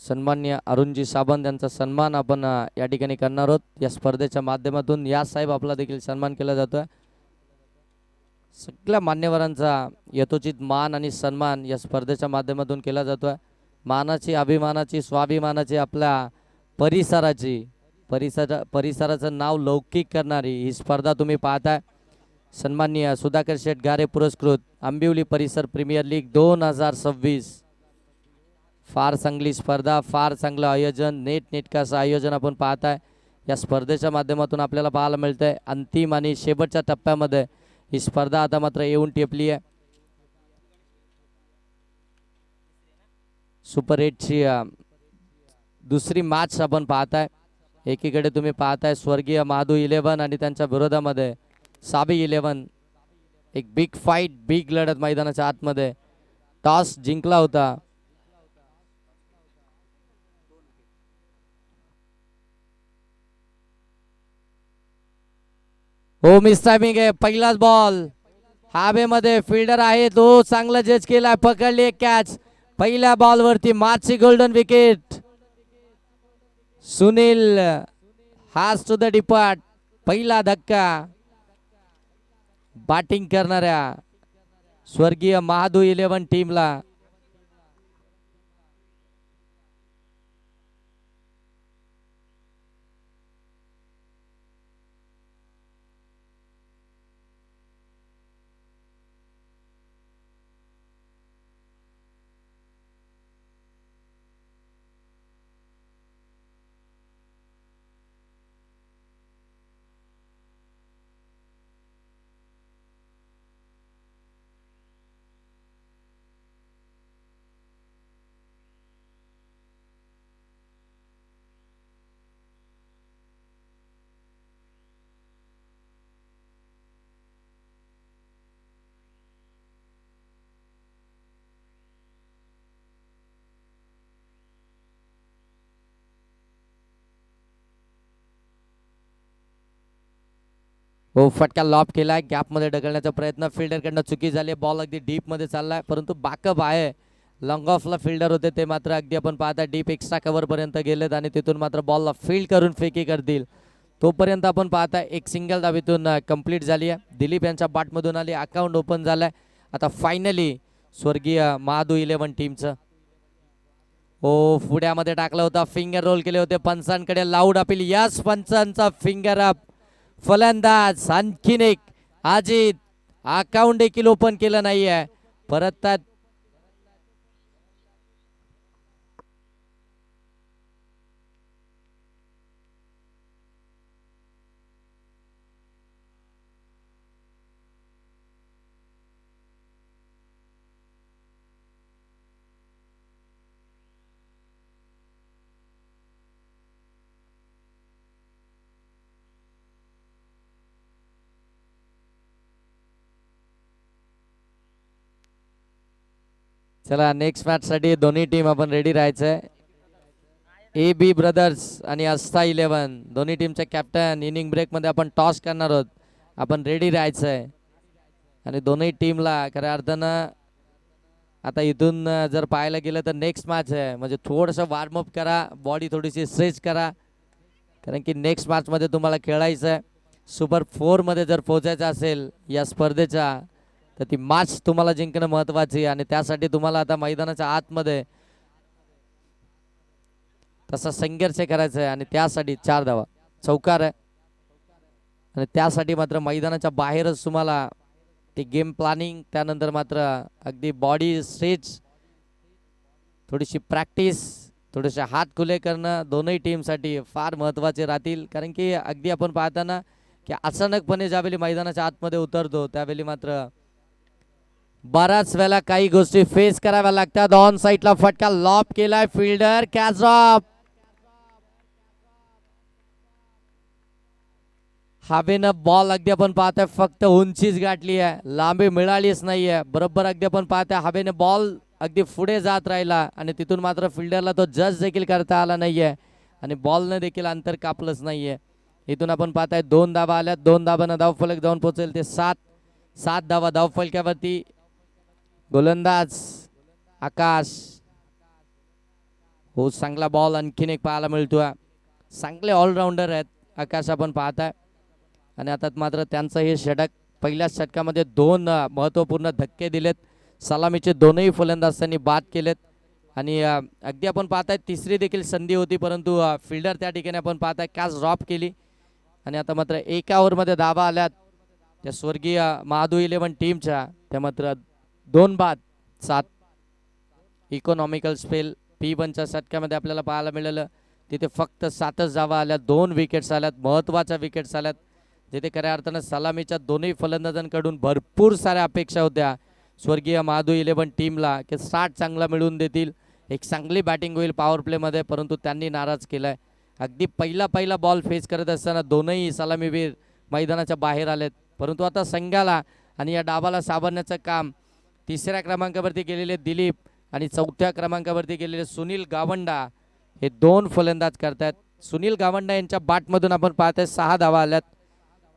सन्माननीय अरुणजी साबंत यांचा सन्मान आपण या ठिकाणी करणार आहोत या स्पर्धेच्या माध्यमातून। या साहेब आपला देखील सन्मान केला जातोय। सगळ्या मान्यवरांचा यथोचित मान आणि सन्मान या स्पर्धेच्या माध्यमातून केला जातोय। मानाची, अभिमानाची, स्वाभिमानाची, आपल्या परिसराचं नाव लौकिक करणारी ही स्पर्धा तुम्ही पाहताय। सन्माननीय सुधाकर शेठ गारे पुरस्कृत आंबिवली परिसर प्रीमियर लीग 2026। फार चांगली स्पर्धा, फार चांगलं आयोजन, नेटका असं आयोजन आपण पाहताय। या स्पर्धेच्या माध्यमातून आपल्याला पाहायला मिळतंय अंतिम आणि शेवटच्या टप्प्यामध्ये ही स्पर्धा आता मात्र येऊन टेपली आहे। सुपर 8ची दुसरी मॅच आपण पाहताय। एकीकडे तुम्ही पाहताय स्वर्गीय महादू 11 आणि त्यांच्या विरोधामध्ये साबी 11। एक बिग फाईट, बिग लढत मैदानाच्या आतमध्ये। टॉस जिंकला होता। हो, मिस टायमिंग आहे। पहिलाच बॉल हवेमध्ये, फिल्डर आहे तो चांगला जज केला, पकडली एक कॅच। पहिल्या बॉल वरती मार्ची गोल्डन विकेट। सुनील हास टू द डिपार्ट। पहिला धक्का बॅटिंग करणाऱ्या स्वर्गीय महादू 11 टीमला। हो, फटका लॉब केलाय, गॅप मध्ये ढकलण्याचा प्रयत्न, फिल्डर कडनं चुकी झाली। बॉल अगदी डीप मध्ये चाललाय, परंतु बॅकअप आहे। लॉंग ऑफला फिल्डर होते ते मात्र अगदी आपण पाहता डीप एक्स्ट्रा कव्हर पर्यंत गेलेत आणि तिथून मात्र बॉलला फील्ड करून फेकी करतील। तोपर्यंत आपण पाहता एक सिंगल धावेतून कंप्लीट झाली आहे। दिलीप यांच्या बॅटमधून आली, अकाउंट ओपन झालाय। आता फायनली स्वर्गीय महादू 11 टीमचं हो पुढ्यामध्ये टाकलं होतं, फिंगर रोल केले होते। पंचांकडे लाऊड अपील, यस पंचांचा फिंगर अप। फलंदाज आणखीन एक अजित, अकाउंट देखील ओपन केलं नाहीये। परत चला नेक्स्ट मॅच साठी दोन्ही टीम आपण रेडी राहायचंय। ए बी ब्रदर्स आणि अस्था 11 दोन्ही टीमचे कॅप्टन। इनिंग ब्रेक मध्ये आपण टॉस करणार आहोत, आपण रेडी राहायचंय। आणि दोन्ही टीमला खऱ्या अर्थानं आता इथून जर पाहायला गेलं तर नेक्स्ट मॅच आहे, म्हणजे थोडंसं वॉर्मअप करा, बॉडी थोडीशी स्ट्रेच करा, कारण की नेक्स्ट मॅच मध्ये तुम्हाला खेळायचं आहे। सुपर 4 मध्ये जर पोहोचायचं असेल या स्पर्धेच्या तर ती मॅच तुम्हाला जिंकणं महत्वाची, आणि त्यासाठी तुम्हाला आता मैदानाच्या आतमध्ये तसा संघर्ष करायचा आहे। आणि त्यासाठी 4 धावा चौकार आहे, आणि त्यासाठी मात्र मैदानाच्या बाहेरच तुम्हाला ते गेम प्लॅनिंग, त्यानंतर मात्र अगदी बॉडी स्ट्रेच, थोडीशी प्रॅक्टिस, थोडेसे हात खुले करणं दोन्ही टीमसाठी फार महत्त्वाचे राहतील। कारण की अगदी आपण पाहताना की अचानकपणे ज्यावेळी मैदानाच्या आतमध्ये उतरतो त्यावेळी मात्र बराच वेळा काही गोष्टी फेस कराव्या लागतात। ऑन साइडला फटका लॉब केलाय, फिल्डर कॅच ड्रॉप। हवेनं बॉल अगदी आपण पाहताय फक्त उंचीच गाठली आहे, लांबी मिळालीच नाहीये। बरोबर अगदी आपण पाहताय हवेने बॉल अगदी पुढे जात राहिला आणि तिथून मात्र फिल्डरला तो जज देखील करता आला नाहीये, आणि बॉलने देखील अंतर कापलंच नाहीये। इथून आपण पाहताय 2 धावा आल्या, 2 धावांना धावफलक जाऊन पोहोचेल ते 7 धावा धावफलकावरती। गोलंदाज आकाश हो, चांगला बॉल आणखीन एक पाहायला मिळतोय. चांगले ऑलराऊंडर आहेत आकाश आपण पाहताय. आणि आता मात्र त्यांचं हे षटक, पहिल्याच षटकामध्ये दोन महत्त्वपूर्ण धक्के दिलेत. सलामीचे दोनही फलंदाज त्यांनी बाद केलेत. आणि अगदी आपण पाहताय तिसरी देखील संधी होती, परंतु फिल्डर त्या ठिकाणी आपण पाहताय कॅच ड्रॉप केली. आणि आता मात्र एका ओव्हरमध्ये धावा आल्यात त्या स्वर्गीय महादू 11 टीमच्या. त्या मात्र 2 बाद 7 इकॉनॉमिकल स्पेल P1च्या षटकामध्ये आपल्याला पाहायला मिळालं. तिथे फक्त 7च धावा आल्या, 2 विकेट्स आल्यात, महत्त्वाच्या विकेट्स आल्यात. जिथे खऱ्या अर्थानं सलामीच्या दोन्ही फलंदाजांकडून भरपूर साऱ्या अपेक्षा होत्या स्वर्गीय महादू 11 टीमला की 60 चांगला मिळवून देतील, एक चांगली बॅटिंग होईल पॉवर प्लेमध्ये, परंतु त्यांनी नाराज केलाय. अगदी पहिला बॉल फेस करत असताना दोनही सलामीवीर मैदानाच्या बाहेर आलेत. परंतु आता संघाला आणि या डावाला सावरण्याचं काम तिसऱ्या क्रमांकावरती गेलेले दिलीप आणि चौथ्या क्रमांकावरती गेलेले सुनील गावंडा हे 2 फलंदाज करतायत. सुनील गावंडा यांच्या बॅटमधून आपण पाहतोय 6 धावा आल्यात.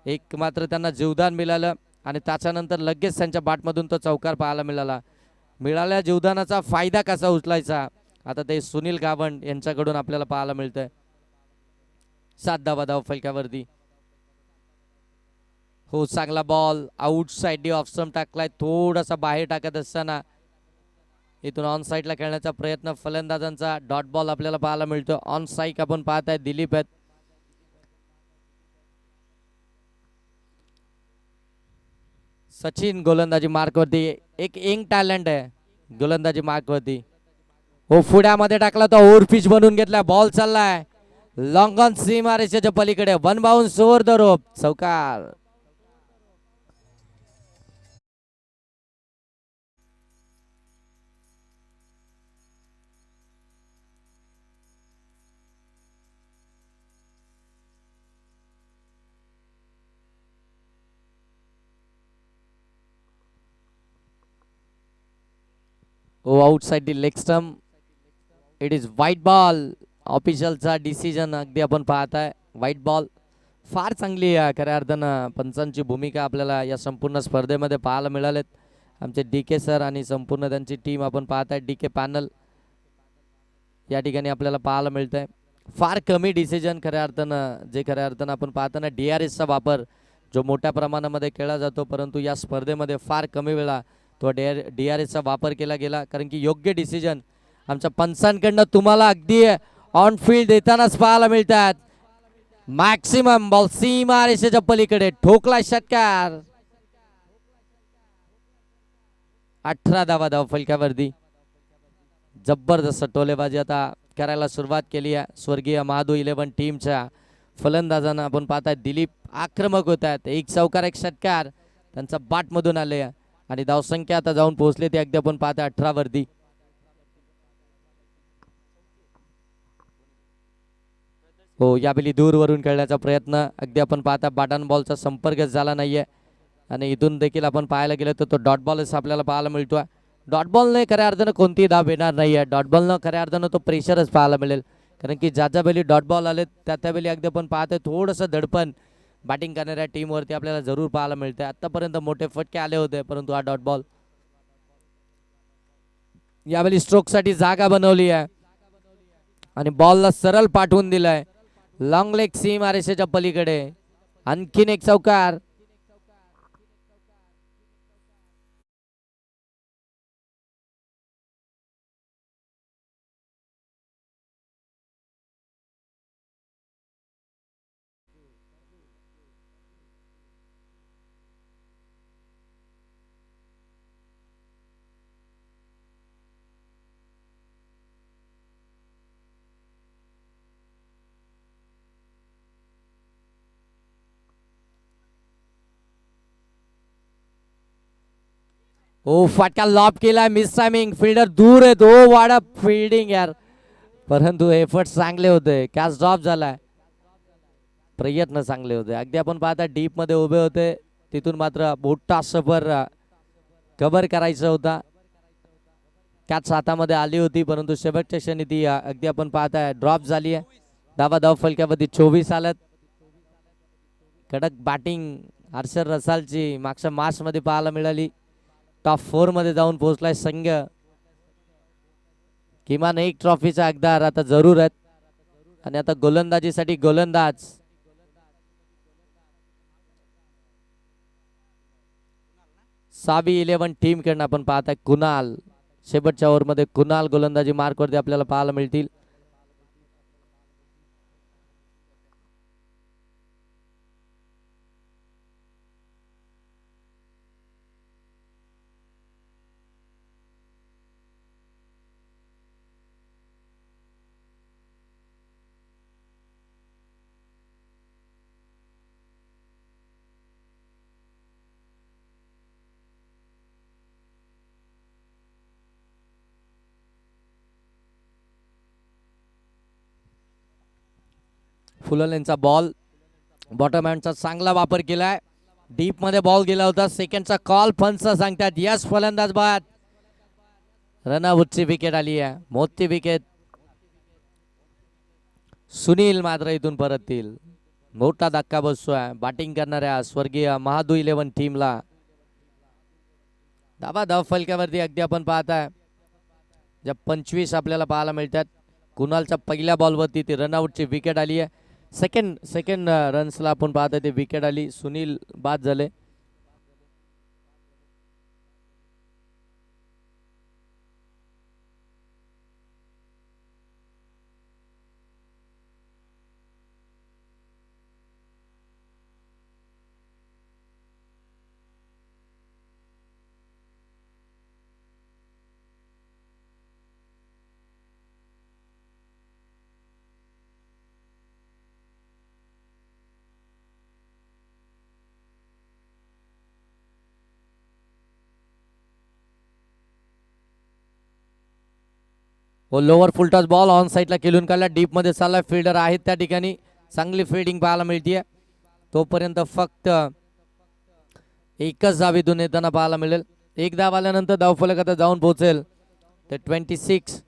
एक मात्र त्यांना जीवदान मिळालं आणि त्याच्यानंतर लगेच त्यांच्या बॅटमधून तो चौकार पाहायला मिळाला. मिळाल्या जीवदानाचा फायदा कसा उचलायचा आता ते सुनील गावंड यांच्याकडून आपल्याला पाहायला मिळतंय. 7 धावा धाव फलकावरती. हो, चांगला ball out side off stump टाकलाय, थोडासा बाहेर टाकत असताना इथून ऑन साईडला खेळण्याचा प्रयत्न फलंदाजांचा. डॉट बॉल आपल्याला पाहायला मिळतो. ऑन साईड आपण पाहताय दिलीप आहेत. सचिन गोलंदाजी मार्कवरती, एक यंग टॅलेंट आहे गोलंदाजी मार्कवरती. हो, पुढ्यामध्ये टाकला तो ओव्हर पिच बनवून घेतला. बॉल चाललाय लॉंग ऑन सीमारेषेच्या पलीकडे, 1 बाउन्स ओव्हर द रोप, चौकार. हो, outside the leg stump, it is wide ball. ऑफिशियलचा डिसिजन अगदी आपण पाहताय व्हाईट बॉल. फार चांगली खऱ्या अर्थानं पंचांची भूमिका आपल्याला या संपूर्ण स्पर्धेमध्ये पाहायला मिळालेत. आमचे DK सर आणि संपूर्ण त्यांची टीम आपण पाहताय, DK पॅनल या ठिकाणी आपल्याला पाहायला मिळतंय. फार कमी डिसिजन खऱ्या अर्थानं, जे खऱ्या अर्थानं आपण पाहताना DRSचा वापर जो मोठ्या प्रमाणामध्ये केला जातो, परंतु या स्पर्धेमध्ये फार कमी वेळा तो DRSचा वापर केला गेला. कारण की योग्य डिसिजन आमच्या पंचांकडनं तुम्हाला अगदी ऑन फील्ड देतानाच पाहायला मिळतात. मॅक्सिमम बॉल सीमा रेषेच्या पलीकडे ठोकला षटकार. 18 धावा धाव फलकावरती. जबरदस्त टोलेबाजी आता करायला सुरुवात केली आहे स्वर्गीय महादू 11 टीमच्या फलंदाजांना. आपण पाहताय दिलीप आक्रमक होत आहेत. एक चौकार एक षटकार त्यांचा बाटमधून आले आणि धावसंख्या आता जाऊन पोहोचले ते अगदी आपण पाहताय 18 वरती. हो, यावेळी दूरवरून खेळण्याचा प्रयत्न अगदी आपण पाहता बॅटन बॉलचा संपर्क झाला नाहीये आणि इथून देखील आपण पाहायला गेलं तर तो डॉट बॉलच आपल्याला पाहायला मिळतोय. डॉट बॉलने खऱ्या अर्थानं कोणतीही धाव येणार नाहीये. डॉट बॉलनं खऱ्या अर्थानं तो प्रेशरच पाहायला मिळेल. कारण की ज्या वेळी डॉट बॉल आले त्यावेळी अगदी आपण पाहतोय थोडंसं धडपण बॅटिंग करणाऱ्या टीमवरती आपल्याला जरूर पाहायला मिळते. आतापर्यंत मोठे फटके आले होते, परंतु हा डॉट बॉल यावेळी स्ट्रोकसाठी जागा बनवली आहे आणि बॉलला सरळ पाठवून दिलाय लॉंग लेग सीम आरेषेच्या पलीकडे. आणखीन एक चौकार. ओ, फटका लॉब केलाय, मिस टायमिंग, फिल्डर दूर आहे तो. वाडा फिल्डिंग यार, परंतु एफर्ट चांगले होते. कॅच ड्रॉप झालाय. प्रयत्न चांगले होते. अगदी आपण पाहता डीप मध्ये उभे होते, तिथून मात्र मोठा सफर कव्हर करायचा होता. कॅच हातामध्ये आली होती, परंतु शेवटच्या क्षणी ती अगदी आपण पाहताय ड्रॉप झाली आहे. धावा धाव फलकावरती 24 आल्यात. कडक बॅटिंग हर्षद रसालची मागच्या मॅच मध्ये पाहायला मिळाली. टॉप 4 मध्ये जाऊन पोहोचलाय संघ. किमान एक ट्रॉफीचा हकदार आता जरूर आहेत. आणि आता गोलंदाजीसाठी गोलंदाज साबी 11 टीम कडनं आपण पाहताय कुणाल. शेवटच्या ओव्हरमध्ये कुणाल गोलंदाजी मार्कवरती आपल्याला पाहायला मिळतील. फुलल यांचा बॉल बॉटम हँडचा चांगला वापर केलाय. डीप मध्ये बॉल गेला होता. सेकंडचा कॉल पंच सांगतात यस फलंदाज बाद. रनआउटची विकेट आली आहे. मोठी विकेट. सुनील मात्र इथून परततील. मोठा धक्का बसतोय बॅटिंग करणाऱ्या स्वर्गीय महादू 11 टीमला. धाव फलक्यावरती अगदी आपण पाहताय ज्या 25 आपल्याला पाहायला मिळतात. कुणालच्या पहिल्या बॉलवरती ती रनआउटची विकेट आली आहे. सेकंड रन्सला आपण पाहतोय ते विकेट आली. सुनील बाद झाले. व लोअर फुलटॉस बॉल ऑन साईडला खेळून काढला. डीप मध्ये चालला. फिल्डर आहेत त्या ठिकाणी. चांगली फिल्डिंग पाहायला मिळते. तोपर्यंत फक्त एकच धाव इथून येताना पाहायला मिळेल. एक धाव आल्यानंतर धावफलक आता जाऊन पोहोचेल ते 26.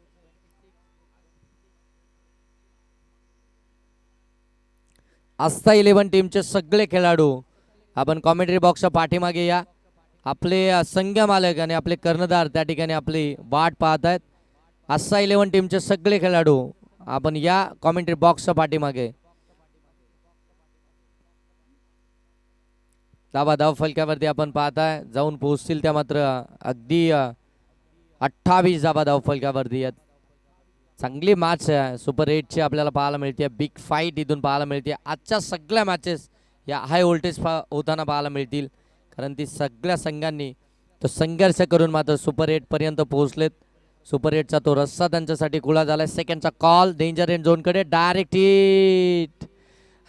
आस्था 11 टीमचे सगळे खेळाडू आपण कॉमेंट्री बॉक्सच्या पाठीमागे या. आपले संघ मालक आणि आपले कर्णधार त्या ठिकाणी आपली वाट पाहत आहेत. आस्था 11 टीमचे सगळे खेळाडू आपण या कॉमेंट्री बॉक्सच्या पाठीमागे. धाव फलक्यावरती आपण पाहताय जाऊन पोहोचतील त्या मात्र अगदी 28 धाव फलक्यावरती आहेत. चांगली मॅच आहे. सुपर 8ची आपल्याला पाहायला मिळते. बिग फाईट इथून पाहायला मिळते. आजच्या सगळ्या मॅचेस या हाय व्होल्टेज होताना पाहायला मिळतील. कारण ती सगळ्या संघांनी तो संघर्ष करून मात्र सुपर 8 पर्यंत पोहोचलेत. सुपर 8चा तो रस्सा त्यांच्यासाठी खुला झालाय. सेकंडचा कॉल डेंजर एंड झोनकडे डायरेक्ट हिट.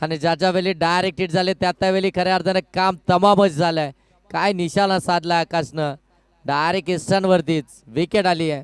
आणि ज्याच्या वेळी डायरेक्ट हिट झाले त्या वेळी खऱ्या अर्थाने काम तमामच झालंय. काय निशाणा साधला आकाशनं. डायरेक्ट इस्टांवरतीच विकेट आली आहे.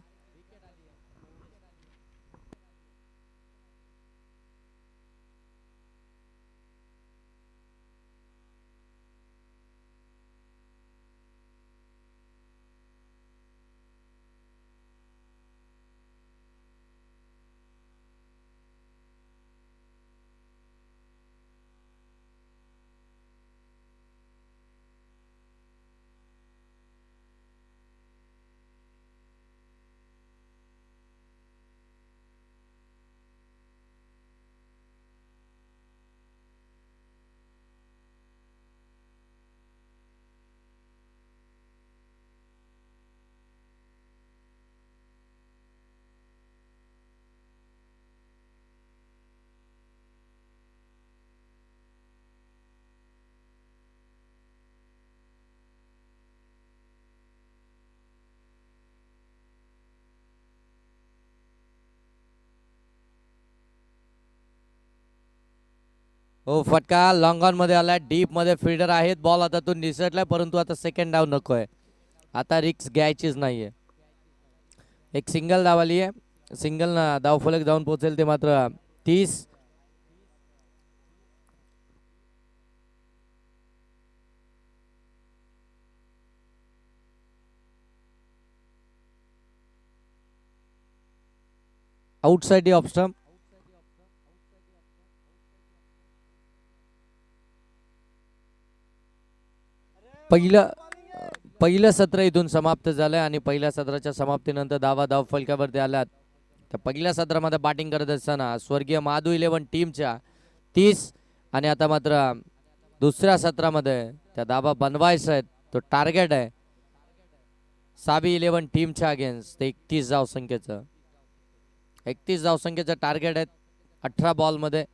हो फटका लॉंग ऑन मध्ये आला. डीप मध्ये फिल्डर आहेत. बॉल आता तो निसटलाय परंतु आता सेकंड डाव नकोय. आता रिक्स घ्यायचीच नाहीये. एक सिंगल धाव आली आहे. सिंगल धाव फलक जाऊन पोहोचेल ते मात्र 30. Outside off stump. पहिलं सत्र इथून समाप्त झालंय आणि पहिल्या सत्राच्या समाप्तीनंतर धाव फलकावरती आल्यात त्या पहिल्या सत्रामध्ये बॅटिंग करत असताना स्वर्गीय महादू 11 टीमच्या 30 आणि आता मात्र दुसऱ्या सत्रामध्ये त्या धाबा बनवायचा आहे, तो टार्गेट आहे साबी 11 टीमच्या अगेन्स्ट 31 धावसंख्येचं. 31 धावसंख्येचं टार्गेट आहे 18 बॉलमध्ये.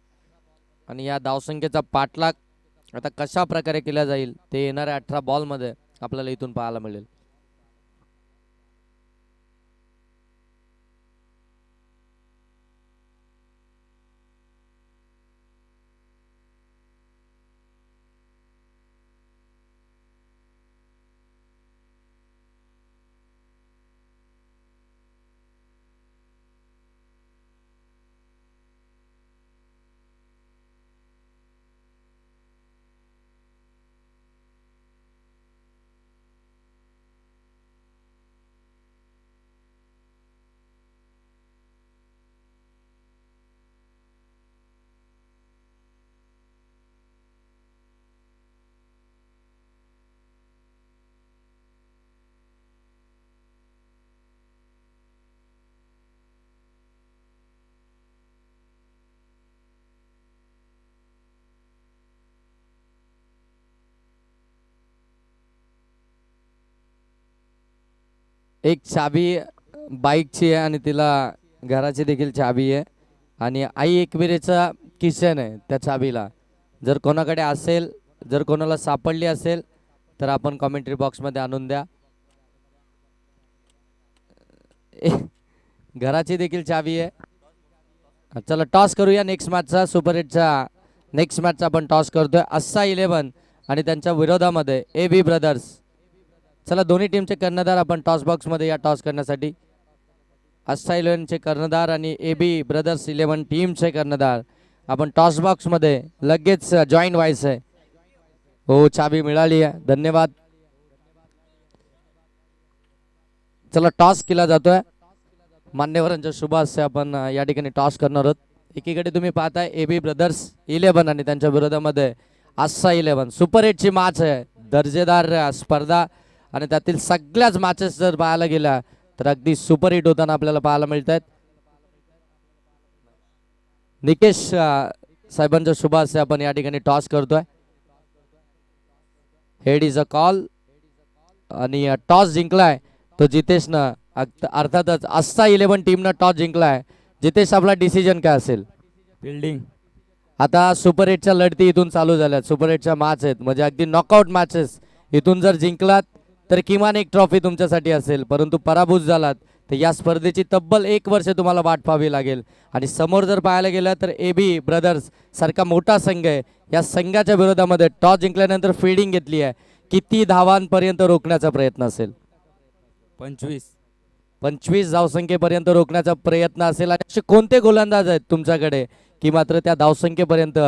आणि या धावसंख्येचा पाठलाग आता कशा प्रकारे केला जाईल ते येणाऱ्या 18 बॉलमध्ये आपल्याला इथून पाहायला मिळेल. एक चाबी बाईकची आहे आणि तिला घराची देखील चाबी आहे आणि आई एकविरेचा किचन आहे त्या चाबीला. जर कोणाकडे असेल, जर कोणाला सापडली असेल तर आपण कॉमेंट्री बॉक्समध्ये आणून द्या. घराची देखील चाबी आहे. चला टॉस करूया नेक्स्ट मॅचचा. सुपर हिटचा नेक्स्ट मॅचचा आपण टॉस करतोय. अस्सा 11 आणि त्यांच्या विरोधामध्ये AB ब्रदर्स. चला दोन्ही टीमचे कर्णधार आपण टॉस बॉक्समध्ये या टॉस करण्यासाठी. अस्सा 11चे कर्णधार आणि AB ब्रदर्स 11 टीमचे कर्णधार आपण टॉस बॉक्समध्ये लगेच जॉईन व्हायचं आहे. हो, चाबी मिळाली आहे, धन्यवाद. चला टॉस केला जातोय. मान्यवरांच्या शुभ हस्ते आपण या ठिकाणी टॉस करणार आहोत. एकीकडे तुम्ही पाहताय AB ब्रदर्स 11 आणि त्यांच्या विरोधामध्ये अस्सा 11. सुपर हिटची मॅच आहे, दर्जेदार स्पर्धा आणि त्यातील सगळ्याच मॅचेस जर पाहायला गेल्या तर अगदी सुपर हिट होताना आपल्याला पाहायला मिळत आहेत. निकेश साहेबांच्या शुभ हस्ते आपण या ठिकाणी टॉस करतोय. हेड इज अ कॉल आणि टॉस जिंकलाय तो जितेशनं. अर्थातच अस्सा 11 टीमनं टॉस जिंकलाय. जितेश, आपला डिसिजन काय असेल? फिल्डिंग. आता सुपर हिटच्या लढती इथून चालू झाल्यात. सुपर हिटच्या मॅच आहेत म्हणजे अगदी नॉकआउट मॅचेस. इथून जर जिंकलात तर किमान एक ट्रॉफी तुमच्यासाठी असेल, परंतु पराभूत झालात तर या स्पर्धेची तब्बल 1 वर्ष तुम्हाला वाट पाहावी लागेल. आणि समोर जर पाहायला गेलं तर AB ब्रदर्स सारखा मोठा संघ आहे. या संघाच्या विरोधामध्ये टॉस जिंकल्यानंतर फिल्डिंग घेतली आहे. किती धावांपर्यंत रोखण्याचा प्रयत्न असेल? 25 धावसंख्येपर्यंत रोखण्याचा प्रयत्न असेल. आणि असे कोणते गोलंदाज आहेत तुमच्याकडे की मात्र त्या धावसंख्येपर्यंत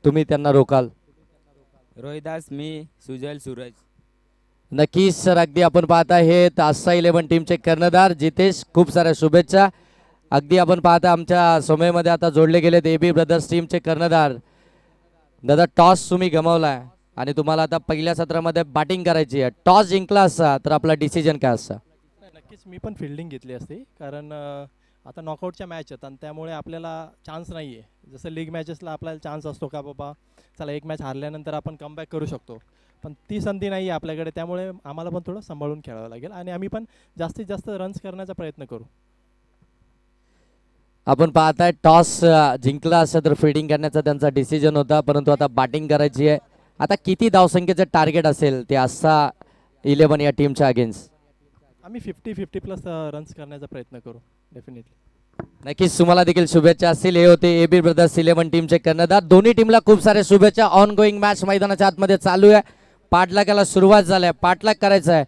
तुम्ही त्यांना रोखाल? रोहिदास, मी, सुजल, सूरज. नक्कीच सर, अगदी आपण पाहता हे अस्सा 11 टीमचे कर्णधार जितेश, खूप साऱ्या शुभेच्छा. अगदी आपण पाहता आमच्या समयमध्ये आता जोडले गेलेत AB ब्रदर्स टीमचे कर्णधार. दादा, टॉस तुम्ही गमावलाय आणि तुम्हाला आता पहिल्या सत्रामध्ये बॅटिंग करायची आहे. टॉस जिंकला असता तर आपला डिसिजन काय असता? नक्कीच मी पण फिल्डिंग घेतली असती, कारण आता नॉकआउटच्या मॅच आहेत आणि त्यामुळे आपल्याला चान्स नाही आहे. जसं लीग मॅचेसला आपल्याला चान्स असतो का बाबा चला एक मॅच हारल्यानंतर आपण कमबॅक करू शकतो, पण ती संधी नाही आहे आपल्याकडे. त्यामुळे आम्हाला पण थोडं सांभाळून खेळावं लागेल आणि आम्ही पण जास्तीत जास्त रन्स करण्याचा प्रयत्न करू. आपण पाहताय टॉस जिंकला असता तर फिल्डिंग करण्याचा त्यांचा डिसिजन होता, परंतु आता बॅटिंग करायची आहे. आता किती धावसंख्येचं टार्गेट असेल ते अस्सा 11 या टीमच्या अगेन्स्ट? आम्ही 50 प्लस रन्स करण्याचा प्रयत्न करू डेफिनेटली. नक्कीच तुम्हाला देखील शुभेच्छा असतील. हे होते AB ब्रदर्स 11 टीमचे कर्णधार. दोन्ही टीमला खूप सारे शुभेच्छा. ऑन गोईंग मॅच मैदानाच्या आतमध्ये चालू आहे. पाठलागाला सुरुवात झाली, पाठलाग करायचा आहे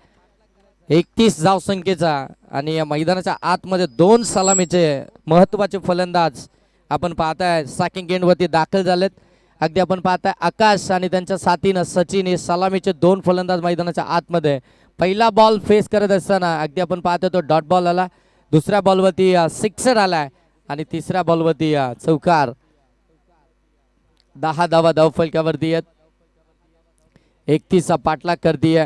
31 धावसंख्येचा आणि या मैदानाच्या आतमध्ये 2 सलामीचे महत्त्वाचे फलंदाज आपण पाहताय सॅकिंग एंडवरती दाखल झालेत. अगदी आपण पाहताय आकाश आणि त्यांच्या साथीनं सचिन हे सलामीचे 2 फलंदाज मैदानाच्या आतमध्ये. पहिला बॉल फेस करत असताना अगदी आपण पाहतोय तो डॉट बॉल आला, दुसऱ्या बॉलवरती सिक्सर आलाय आणि तिसऱ्या बॉलवरती चौकार. 10 धावा धावफलकावरती आहेत. 31 पाठलाग करती है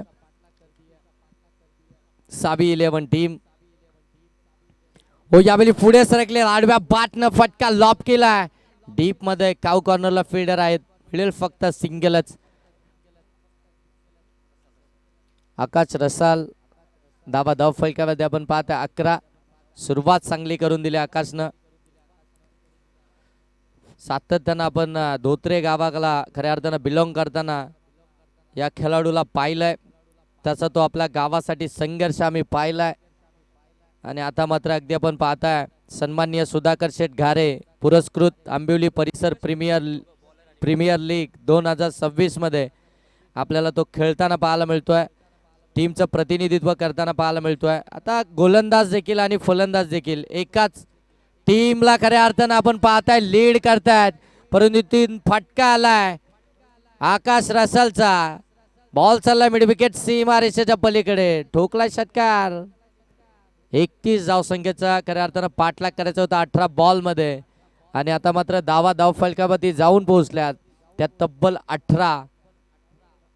साबी 11 टीम. हो यावेळी पुढे सरकले, आडव्या बाटनं फटका लॉब केलाय डीप मध्ये. काऊ कॉर्नरला फिल्डर आहेत, मिळेल फक्त सिंगलच. आकाश रसाल धाव फलकामध्ये आपण पाहता 11. सुरुवात चांगली करून दिली आकाशनं. सातत्यानं आपण धोत्रे गावाला खऱ्या अर्थानं बिलॉंग करताना या खेळाडूला पाहिलंय. त्याचा तो आपल्या गावासाठी संघर्ष आम्ही पाहिलाय. आणि आता मात्र अगदी आपण पाहताय सन्माननीय सुधाकर शेठ घारे पुरस्कृत आंबिवली परिसर प्रीमियर लीग 2026 मध्ये आपल्याला तो खेळताना पाहायला मिळतोय. टीमचं प्रतिनिधित्व करताना पाहायला मिळतोय. आता गोलंदाज देखील आणि फलंदाज देखील एकाच टीमला खऱ्या अर्थानं आपण पाहताय लीड करतायत. परंतु तीन फटका आलाय आकाश रसालचा. बॉल चाललाय मिड विकेट सीमा रेषेच्या पलीकडे, ठोकलाय षटकार. 31 धावसंख्येचा खऱ्या अर्थानं पाठलाग करायचा होता 18 बॉल मध्ये. आणि आता मात्र धाव फलकावरती जाऊन पोहोचल्यात. त्या तब्बल 18,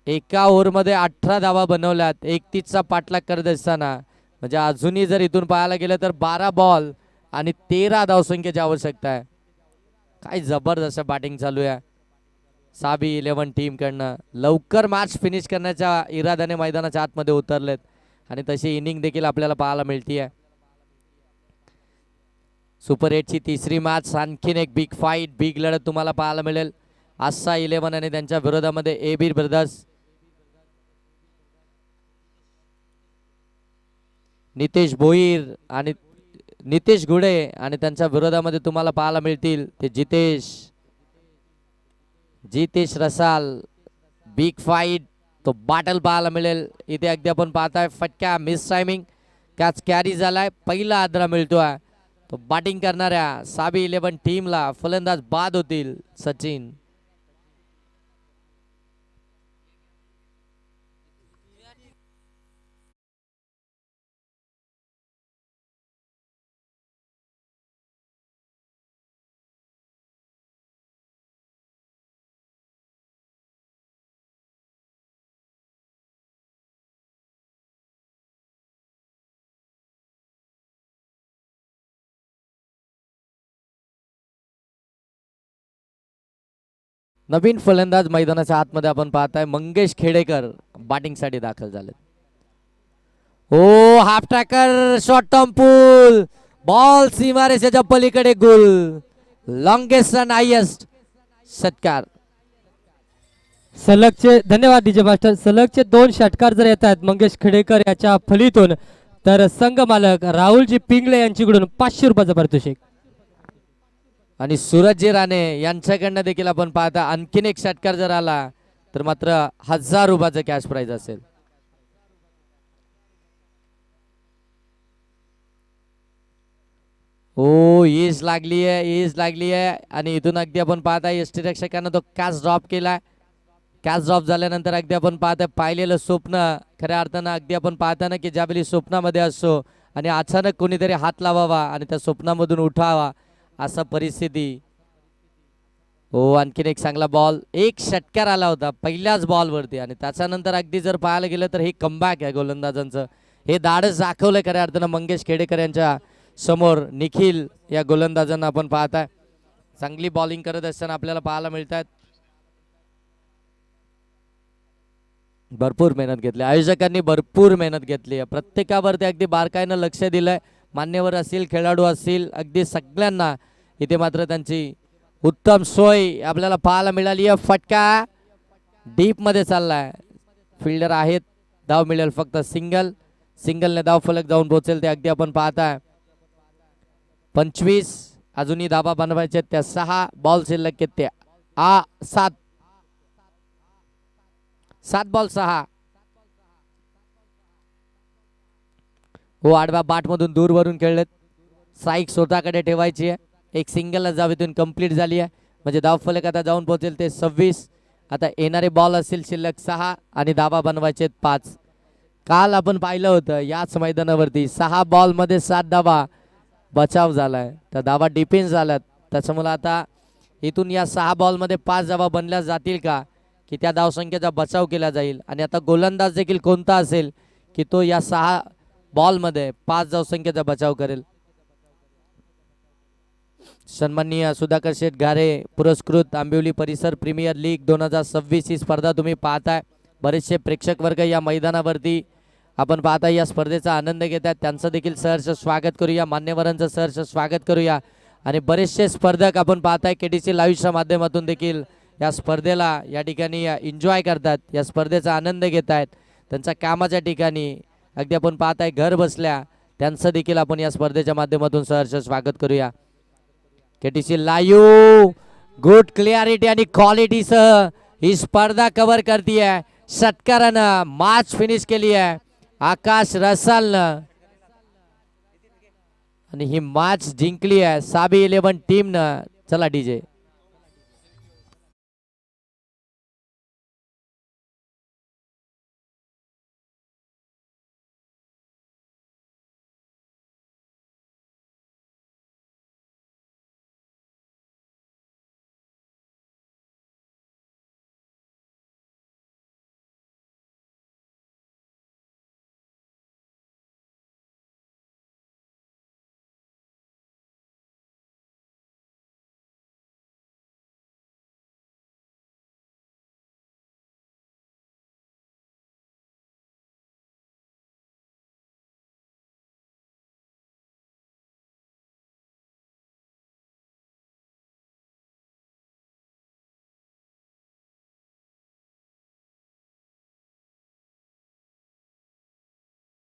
एका ओव्हरमध्ये 18 धावा बनवल्यात 31चा पाठलाग करत असताना. म्हणजे अजूनही जर इथून पाहायला गेलं तर 12 बॉल आणि 13 धावसंख्येची आवश्यकता आहे. काय जबरदस्त बॅटिंग चालू आहे साबी 11 टीम कडनं. लवकर मॅच फिनिश करण्याच्या इराद्याने मैदानाच्या आतमध्ये उतरलेत आणि तशी इनिंग देखील आपल्याला पाहायला मिळतीये. सुपर 8ची तिसरी मॅच, आणखीन एक बिग फाईट, बिग लढत तुम्हाला पाहायला मिळेल. आस्सा 11 आणि त्यांच्या विरोधामध्ये एबीर ब्रदर्स, नितेश भोईर आणि नितेश घुडे आणि त्यांच्या विरोधामध्ये तुम्हाला पाहायला मिळतील ते जितेश रसाल. बिग फाईट, तो बॅटल पाहायला मिळेल इथे. अगदी आपण पाहताय फटका मिस टायमिंग, कॅच कॅरी झालाय. पहिला आदरा मिळतोय तो बॅटिंग करणाऱ्या साबी 11 टीमला. फलंदाज बाद होतील सचिन. नवीन फलंदाज मैदानाच्या आतमध्ये आपण पाहताय मंगेश खेडेकर बॅटिंगसाठी दाखल झाले. ओ हाफ ट्रॅकर, शॉर्ट टर्म पूल, बॉल सीमारेषेच्या पलीकडे गुल. लॉंगेस्ट अँड हायेस्ट षटकार. सलगचे धन्यवाद डीजे मास्टर. सलगचे 2 षटकार जर येत आहेत मंगेश खेडेकर याच्या फलीतून तर संघ मालक राहुलजी पिंगळे यांच्याकडून 500 रुपयाचं पारितोषिक. आणि सूरजजी राणे यांच्याकडनं देखील आपण पाहता आणखीन एक षटकार जर आला तर मात्र 1000 रुपयाचं कॅश प्राइज असेल. ओ एज लागली आहे आणि इथून अगदी आपण पाहता यष्टी रक्षकांना तो कॅच ड्रॉप केलाय. कॅच ड्रॉप झाल्यानंतर अगदी आपण पाहताय पाहिलेलं स्वप्न खऱ्या अर्थानं अगदी आपण पाहताना की ज्यावेळी स्वप्नामध्ये असतो आणि अचानक कोणीतरी हात लावावा आणि त्या स्वप्नामधून उठावा असा परिस्थिती. हो आणखीन एक चांगला बॉल, एक षटकार आला होता पहिल्याच बॉलवरती आणि त्याच्यानंतर अगदी जर पाहायला गेलं तर हे कमबॅक आहे गोलंदाजांचं. हे धाडस दाखवलंय खऱ्या अर्थानं मंगेश खेडेकर यांच्या समोर. निखिल या गोलंदाजांना आपण पाहताय चांगली बॉलिंग करत असताना आपल्याला पाहायला मिळतात. भरपूर मेहनत घेतली आयोजकांनी, भरपूर मेहनत घेतली आहे. प्रत्येकावरती अगदी बारकाईनं लक्ष दिलंय. मान्यवर असतील, खेळाडू असतील, अगदी सगळ्यांना इथे मात्र त्यांची उत्तम सोय आपल्याला पाहायला मिळाली आहे. फटका डीप मध्ये चाललाय, फिल्डर आहेत, धाव मिळेल फक्त सिंगलने धाव फलक जाऊन पोहोचेल ते अगदी आपण पाहताय. 25 अजूनही धाबा बनवायचे त्या 6 बॉल शिल्लक ते 7 बॉल 6. हो आडव्या बाट मधून दूरवरून खेळलेत. स्ट्राईक स्वतःकडे ठेवायची आहे. एक सिंगल जावेतून कंप्लीट झाली आहे म्हणजे धाव फलक आता जाऊन पोहोचेल ते 26. आता येणारे बॉल असतील शिल्लक 6 आणि धाबा बनवायचे 5. काल आपण पाहिलं होतं याच मैदानावरती 6 बॉल मध्ये 7 धाबा बचाव झालाय, तर धाबा डिफेन्स झाल्यात. त्याच्यामुळे आता इथून या 6 बॉल मध्ये 5 धाबा बनल्या जातील का की त्या धावसंख्येचा बचाव केला जाईल. आणि आता गोलंदाज देखील कोणता असेल की तो या 6 बॉल मध्ये 5 धावसंख्येचा बचाव करेल. सन्माननीय सुधाकर शेठ गारे पुरस्कृत आंबिवली परिसर प्रीमियर लीग 2026 ही स्पर्धा तुम्ही पाहताय. बरेचसे प्रेक्षक वर्ग या मैदानावरती आपण पाहताय, या स्पर्धेचा आनंद घेतात. त्यांचं देखील सहर्ष स्वागत करूया, मान्यवरांचं सहर्ष स्वागत करूया. आणि बरेचसे स्पर्धक आपण पाहताय KTC लाईव्हच्या माध्यमातून देखील या स्पर्धेला या ठिकाणी एन्जॉय करतात, या स्पर्धेचा आनंद घेत आहेत. त्यांच्या कामाच्या ठिकाणी अगदी आपण पाहताय घर बसल्या त्यांचं देखील आपण या स्पर्धेच्या माध्यमातून सहर्ष स्वागत करूया. KTC लाईव्ह गुड क्लिअरिटी आणि क्वालिटीसह ही स्पर्धा कव्हर करती आहे. षटकारानं मॅच फिनिश केली आहे आकाश रसालनं आणि ही मॅच जिंकली आहे साबी 11 टीमनं. चला DJ